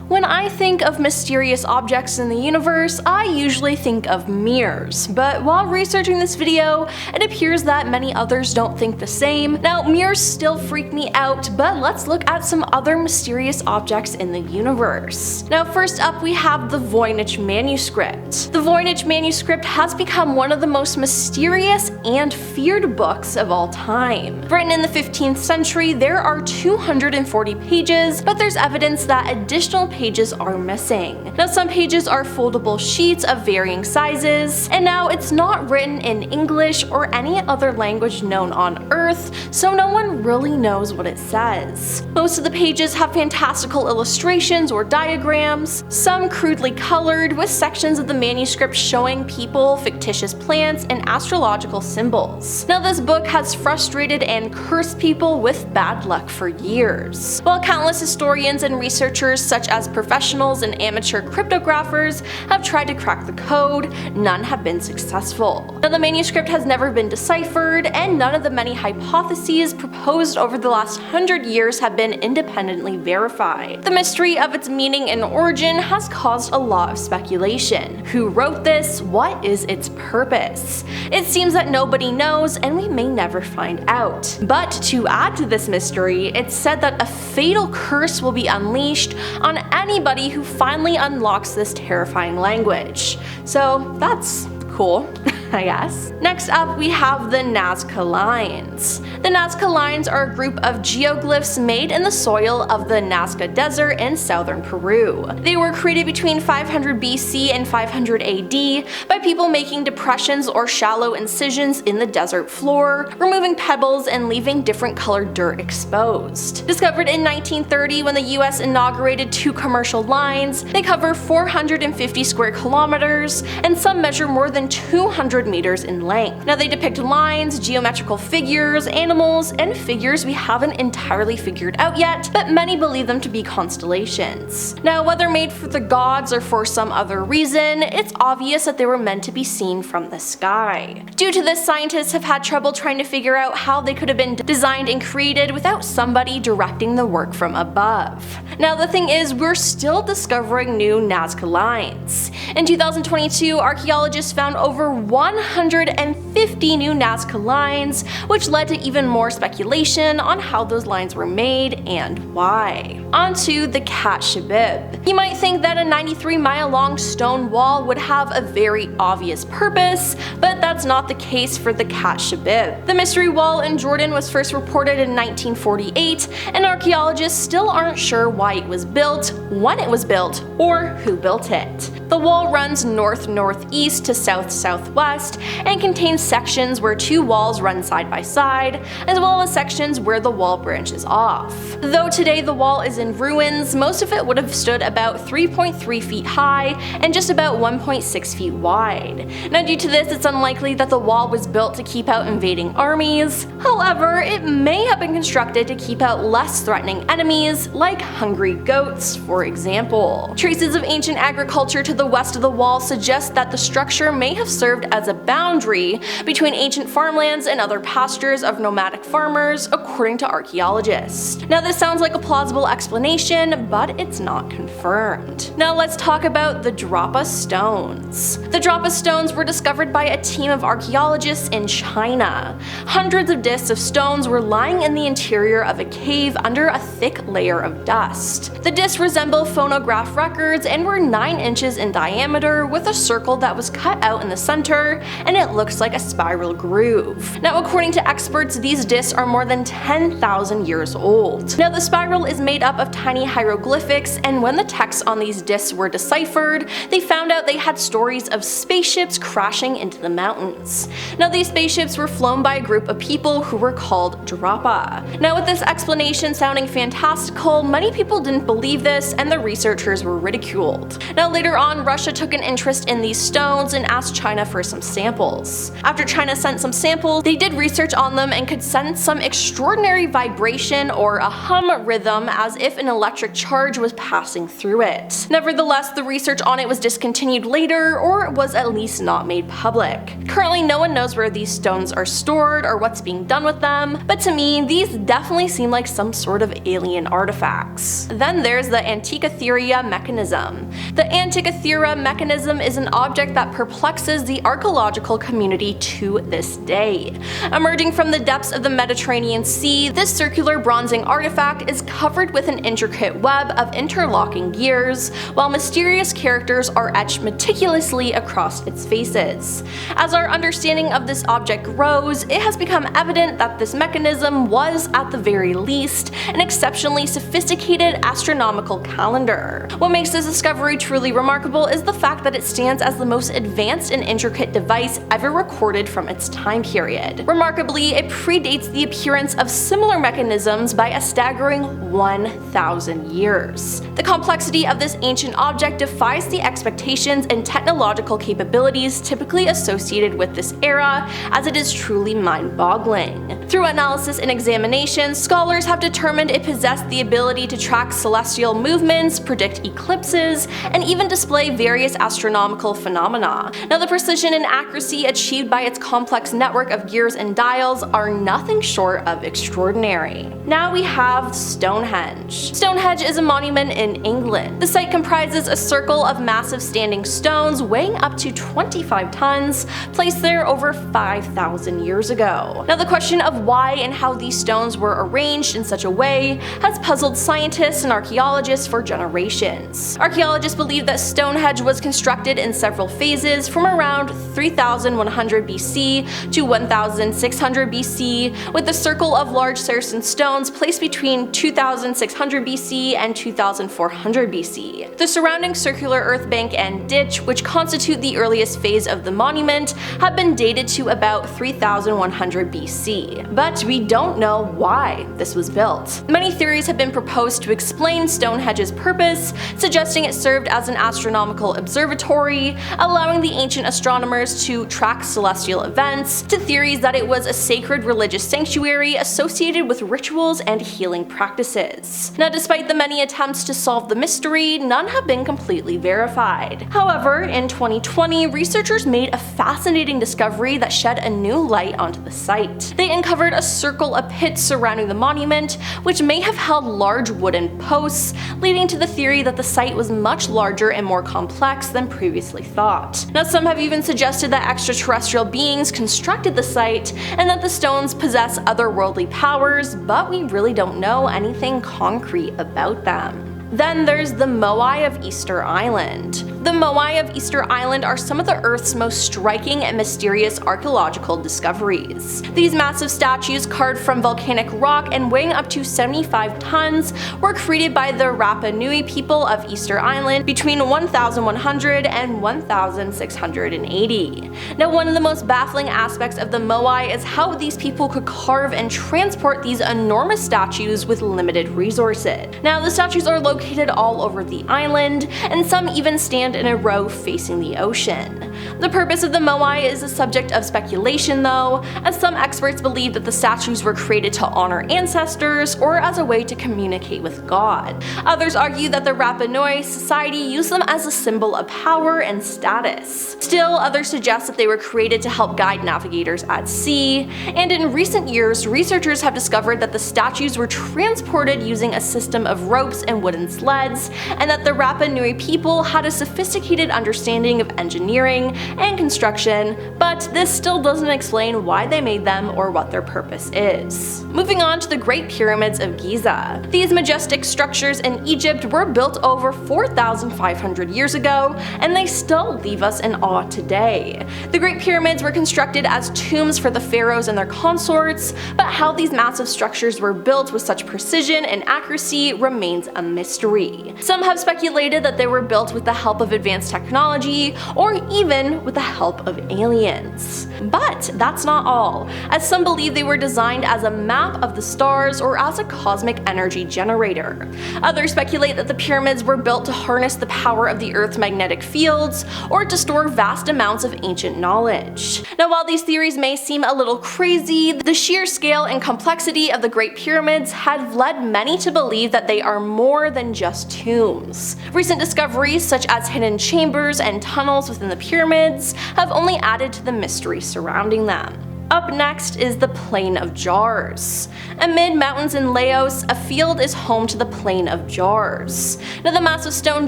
When I think of mysterious objects in the universe, I usually think of mirrors, but while researching this video, it appears that many others don't think the same. Now, mirrors still freak me out, but let's look at some other mysterious objects in the universe. Now, first up we have the Voynich Manuscript. The Voynich Manuscript has become one of the most mysterious and feared books of all time. Written in the 15th century, there are 240 pages, but there's evidence that additional pages are missing. Now, some pages are foldable sheets of varying sizes, and now it's not written in English or any other language known on Earth, so no one really knows what it says. Most of the pages have fantastical illustrations or diagrams, some crudely colored, with sections of the manuscript showing people, fictitious plants, and astrological symbols. Now, this book has frustrated and cursed people with bad luck for years. While countless historians and researchers such as professionals and amateur cryptographers have tried to crack the code, none have been successful. Now, the manuscript has never been deciphered, and none of the many hypotheses proposed over the last 100 years have been independently verified. The mystery of its meaning and origin has caused a lot of speculation. Who wrote this? What is its purpose? It seems that nobody knows, and we may never find out. But to add to this mystery, it's said that a fatal curse will be unleashed on anybody who finally unlocks this terrifying language. So that's cool. I guess. Next up, we have the Nazca Lines. The Nazca Lines are a group of geoglyphs made in the soil of the Nazca Desert in southern Peru. They were created between 500 BC and 500 AD by people making depressions or shallow incisions in the desert floor, removing pebbles and leaving different colored dirt exposed. Discovered in 1930 when the US inaugurated 2 commercial lines, they cover 450 square kilometers, and some measure more than 200 meters in length. Now, they depict lines, geometrical figures, animals, and figures we haven't entirely figured out yet, but many believe them to be constellations. Now, whether made for the gods or for some other reason, it's obvious that they were meant to be seen from the sky. Due to this, scientists have had trouble trying to figure out how they could have been designed and created without somebody directing the work from above. Now, the thing is, we're still discovering new Nazca Lines. In 2022, archaeologists found over 150 new Nazca Lines, which led to even more speculation on how those lines were made and why. Onto the Khatt Shebib. You might think that a 93-mile-long stone wall would have a very obvious purpose, but that's not the case for the Khatt Shebib. The mystery wall in Jordan was first reported in 1948, and archaeologists still aren't sure why it was built, when it was built, or who built it. The wall runs north-northeast to south-southwest and contains sections where 2 walls run side by side, as well as sections where the wall branches off. Though today the wall is in ruins, most of it would have stood about 3.3 feet high and just about 1.6 feet wide. Now, due to this, it's unlikely that the wall was built to keep out invading armies. However, it may have been constructed to keep out less threatening enemies, like hungry goats, for example. Traces of ancient agriculture to the west of the wall suggest that the structure may have served as a boundary between ancient farmlands and other pastures of nomadic farmers, according to archaeologists. Now, this sounds like a plausible explanation, but it's not confirmed. Now, let's talk about the Dropa Stones. The Dropa Stones were discovered by a team of archaeologists in China. Hundreds of discs of stones were lying in the interior of a cave under a thick layer of dust. The discs resemble phonograph records and were 9 inches in diameter, with a circle that was cut out in the center, and it looks like a spiral groove. Now, according to experts, these discs are more than 10,000 years old. Now, the spiral is made up of tiny hieroglyphics, and when the texts on these discs were deciphered, they found out they had stories of spaceships crashing into the mountains. Now, these spaceships were flown by a group of people who were called Dropa. Now, with this explanation sounding fantastical, many people didn't believe this, and the researchers were ridiculed. Now, later on, on, Russia took an interest in these stones and asked China for some samples. After China sent some samples, they did research on them and could sense some extraordinary vibration or a hum rhythm as if an electric charge was passing through it. Nevertheless, the research on it was discontinued later, or was at least not made public. Currently, no one knows where these stones are stored or what's being done with them, but to me, these definitely seem like some sort of alien artifacts. Then there's the Antikythera Mechanism. The Antikythera Mechanism is an object that perplexes the archaeological community to this day. Emerging from the depths of the Mediterranean Sea, this circular bronzing artifact is covered with an intricate web of interlocking gears, while mysterious characters are etched meticulously across its faces. As our understanding of this object grows, it has become evident that this mechanism was, at the very least, an exceptionally sophisticated astronomical calendar. What makes this discovery truly remarkable is the fact that it stands as the most advanced and intricate device ever recorded from its time period. Remarkably, it predates the appearance of similar mechanisms by a staggering 1,000 years. The complexity of this ancient object defies the expectations and technological capabilities typically associated with this era, as it is truly mind-boggling. Through analysis and examination, scholars have determined it possessed the ability to track celestial movements, predict eclipses, and even display various astronomical phenomena. Now, the precision and accuracy achieved by its complex network of gears and dials are nothing short of extraordinary. Now we have Stonehenge. Stonehenge is a monument in England. The site comprises a circle of massive standing stones weighing up to 25 tons, placed there over 5,000 years ago. Now, the question of why and how these stones were arranged in such a way has puzzled scientists and archaeologists for generations. Archaeologists believe that Stonehenge was constructed in several phases from around 3100 BC to 1600 BC, with a circle of large Saracen stones placed between 2600 BC and 2400 BC. The surrounding circular earth bank and ditch, which constitute the earliest phase of the monument, have been dated to about 3100 BC, but we don't know why this was built. Many theories have been proposed to explain Stonehenge's purpose, suggesting it served as an astronomical observatory, allowing the ancient astronomers to track celestial events, to theories that it was a sacred religious sanctuary associated with rituals and healing practices. Now, despite the many attempts to solve the mystery, none have been completely verified. However, in 2020, researchers made a fascinating discovery that shed a new light onto the site. They uncovered a circle of pits surrounding the monument, which may have held large wooden posts, leading to the theory that the site was much larger and more complex than previously thought. Now, some have even suggested that extraterrestrial beings constructed the site and that the stones possess otherworldly powers, but we really don't know anything concrete about them. Then there's the Moai of Easter Island. The Moai of Easter Island are some of the Earth's most striking and mysterious archaeological discoveries. These massive statues, carved from volcanic rock and weighing up to 75 tons, were created by the Rapa Nui people of Easter Island between 1100 and 1680. Now, one of the most baffling aspects of the Moai is how these people could carve and transport these enormous statues with limited resources. Now, the statues are located all over the island, and some even stand in a row facing the ocean. The purpose of the Moai is a subject of speculation though, as some experts believe that the statues were created to honor ancestors or as a way to communicate with God. Others argue that the Rapa Nui society used them as a symbol of power and status. Still, others suggest that they were created to help guide navigators at sea, and in recent years, researchers have discovered that the statues were transported using a system of ropes and wooden sleds, and that the Rapa Nui people had a sophisticated understanding of engineering and construction, but this still doesn't explain why they made them or what their purpose is. Moving on to the Great Pyramids of Giza. These majestic structures in Egypt were built over 4,500 years ago, and they still leave us in awe today. The Great Pyramids were constructed as tombs for the pharaohs and their consorts, but how these massive structures were built with such precision and accuracy remains a mystery. Some have speculated that they were built with the help of advanced technology, or even civilization with the help of aliens. But that's not all, as some believe they were designed as a map of the stars or as a cosmic energy generator. Others speculate that the pyramids were built to harness the power of the Earth's magnetic fields or to store vast amounts of ancient knowledge. Now, while these theories may seem a little crazy, the sheer scale and complexity of the Great Pyramids had led many to believe that they are more than just tombs. Recent discoveries, such as hidden chambers and tunnels within the pyramids, have only added to the mystery surrounding them. Up next is the Plain of Jars. Amid mountains in Laos, a field is home to the Plain of Jars. Now, the massive stone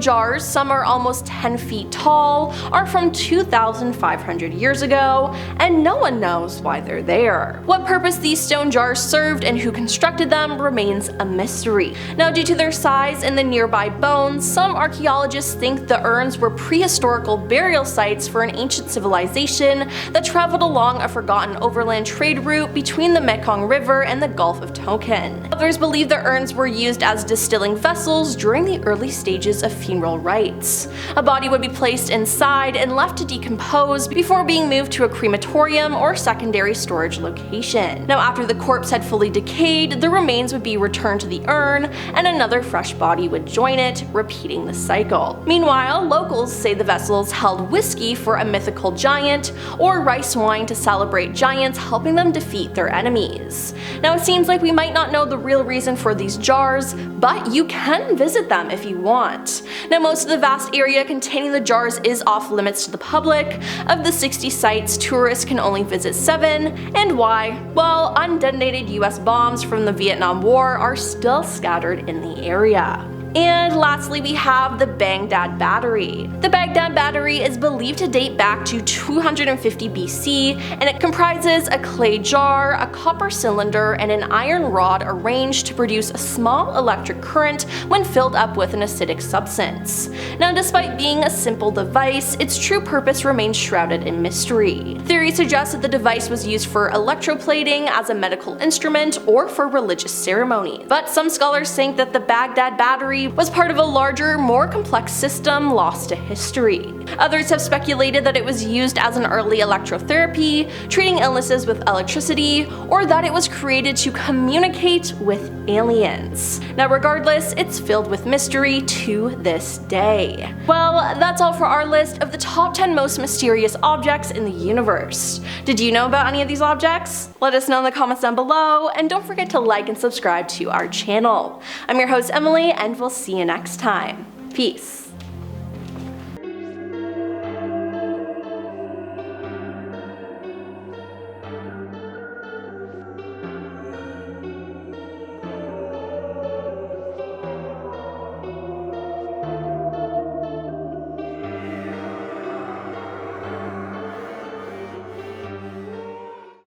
jars, some are almost 10 feet tall, are from 2,500 years ago, and no one knows why they're there. What purpose these stone jars served and who constructed them remains a mystery. Now, due to their size and the nearby bones, some archaeologists think the urns were prehistorical burial sites for an ancient civilization that traveled along a forgotten overland trade route between the Mekong River and the Gulf of Tonkin. Others believe the urns were used as distilling vessels during the early stages of funeral rites. A body would be placed inside and left to decompose before being moved to a crematorium or secondary storage location. Now, after the corpse had fully decayed, the remains would be returned to the urn and another fresh body would join it, repeating the cycle. Meanwhile, locals say the vessels held whiskey for a mythical giant or rice wine to celebrate giants, helping them defeat their enemies. Now, it seems like we might not know the real reason for these jars, but you can visit them if you want. Now, most of the vast area containing the jars is off limits to the public. Of the 60 sites, tourists can only visit 7, and why? Well, undetonated US bombs from the Vietnam War are still scattered in the area. And lastly, we have the Baghdad Battery. The Baghdad Battery is believed to date back to 250 BC, and it comprises a clay jar, a copper cylinder, and an iron rod arranged to produce a small electric current when filled up with an acidic substance. Now, despite being a simple device, its true purpose remains shrouded in mystery. Theories suggest that the device was used for electroplating, as a medical instrument, or for religious ceremonies. But some scholars think that the Baghdad Battery was part of a larger, more complex system lost to history. Others have speculated that it was used as an early electrotherapy, treating illnesses with electricity, or that it was created to communicate with aliens. Now, regardless, it's filled with mystery to this day. Well, that's all for our list of the top 10 most mysterious objects in the universe. Did you know about any of these objects? Let us know in the comments down below, and don't forget to like and subscribe to our channel. I'm your host, Emily, and we'll see you next time. Peace.